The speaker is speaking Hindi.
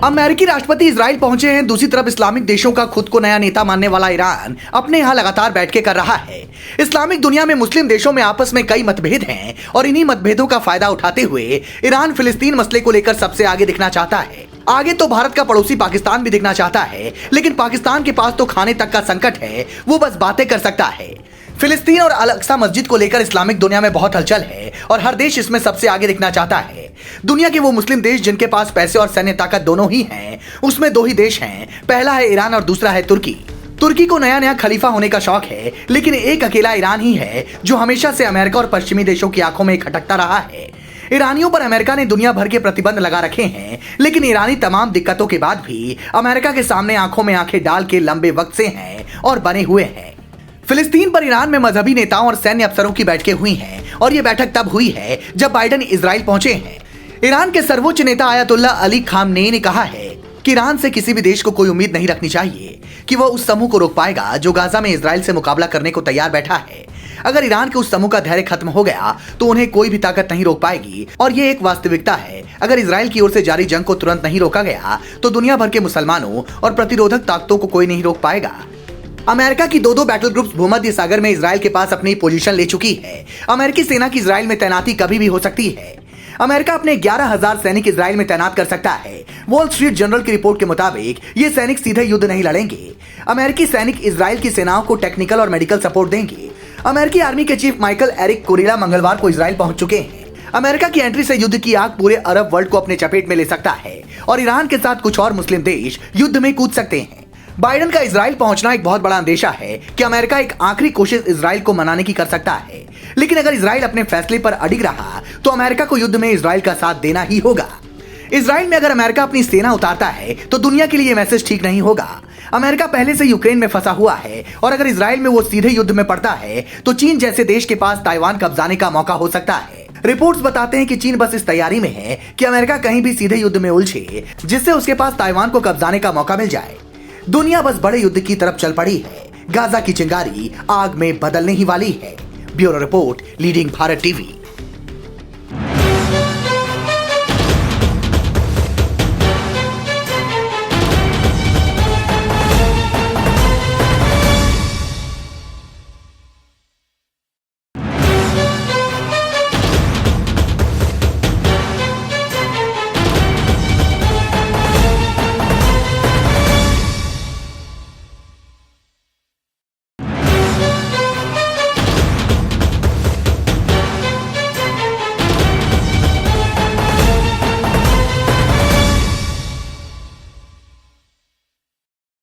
अमेरिकी राष्ट्रपति इजराइल पहुंचे हैं। दूसरी तरफ इस्लामिक देशों का खुद को नया नेता मानने वाला ईरान अपने यहाँ लगातार बैठकें कर रहा है। इस्लामिक दुनिया में मुस्लिम देशों में आपस में कई मतभेद हैं और इन्हीं मतभेदों का फायदा उठाते हुए ईरान फिलिस्तीन मसले को लेकर सबसे आगे दिखना चाहता है। आगे तो भारत का पड़ोसी पाकिस्तान भी दिखना चाहता है, लेकिन पाकिस्तान के पास तो खाने तक का संकट है, वो बस बातें कर सकता है। फिलिस्तीन और अल अक्सा मस्जिद को लेकर इस्लामिक दुनिया में बहुत हलचल है और हर देश इसमें सबसे आगे दिखना चाहता है। दुनिया के वो मुस्लिम देश जिनके पास पैसे और सैन्य ताकत दोनों ही हैं, उसमें दो ही देश हैं, पहला है ईरान और दूसरा है तुर्की। तुर्की को नया नया खलीफा होने का शौक है, लेकिन एक अकेला ईरान ही है जो हमेशा से अमेरिका और पश्चिमी देशों की आंखों में खटकता रहा है। ईरानियों पर अमेरिका ने दुनिया भर के प्रतिबंध लगा रखे हैं, लेकिन ईरानी तमाम दिक्कतों के बाद भी अमेरिका के सामने आंखों में आंखें डाल के लंबे वक्त से हैं और बने हुए हैं। फिलिस्तीन पर ईरान में मजहबी नेताओं और सैन्य अफसरों की बैठकें हुई हैं और ये बैठक तब हुई है जब बाइडेन इजराइल पहुंचे हैं। ईरान के सर्वोच्च नेता आयतुल्ला अली खामनेई ने कहा है कि ईरान से किसी भी देश को कोई उम्मीद नहीं रखनी चाहिए कि वह उस समूह को रोक पाएगा जो गाजा में इजराइल से मुकाबला करने को तैयार बैठा है। अगर ईरान के उस समूह का धैर्य खत्म हो गया तो उन्हें कोई भी ताकत नहीं रोक पाएगी और ये एक वास्तविकता है। अगर इजराइल की ओर से जारी जंग को तुरंत नहीं रोका गया तो दुनिया भर के मुसलमानों और प्रतिरोधक ताकतों को कोई नहीं रोक पाएगा। अमेरिका की दो बैटल ग्रुप्स भूमध्य सागर में इजराइल के पास अपनी पोजीशन ले चुकी है। अमेरिकी सेना की इजराइल में तैनाती कभी भी हो सकती है। अमेरिका अपने 11,000 सैनिक इजराइल में तैनात कर सकता है। वॉल स्ट्रीट जर्नल की रिपोर्ट के मुताबिक ये सैनिक सीधे युद्ध नहीं लड़ेंगे। अमेरिकी सैनिक इजराइल की सेनाओं को टेक्निकल और मेडिकल सपोर्ट देंगे। अमेरिकी आर्मी के चीफ माइकल एरिक कुरिला मंगलवार को इजराइल पहुंच चुके हैं। अमेरिका की एंट्री से युद्ध की आग पूरे अरब वर्ल्ड को अपने चपेट में ले सकता है और ईरान के साथ कुछ और मुस्लिम देश युद्ध में कूद सकते हैं। बाइडेन का इजराइल पहुंचना एक बहुत बड़ा अंदेशा है कि अमेरिका एक आखिरी कोशिश इजराइल को मनाने की कर सकता है, लेकिन अगर इजराइल अपने फैसले पर अडिग रहा तो अमेरिका को युद्ध में इजराइल का साथ देना ही होगा। इजराइल में अगर अमेरिका अपनी सेना उतारता है तो दुनिया के लिए मैसेज ठीक नहीं होगा। अमेरिका पहले से यूक्रेन में फंसा हुआ है और अगर इजराइल में वो सीधे युद्ध में पड़ता है तो चीन जैसे देश के पास ताइवान कब्जाने का मौका हो सकता है। रिपोर्ट्स बताते हैं कि चीन बस इस तैयारी में है कि अमेरिका कहीं भी सीधे युद्ध में उलझे जिससे उसके पास ताइवान को कब्जाने का मौका मिल जाए। दुनिया बस बड़े युद्ध की तरफ चल पड़ी है। गाजा की चिंगारी आग में बदलने ही वाली है। Bureau report, leading Bharat TV.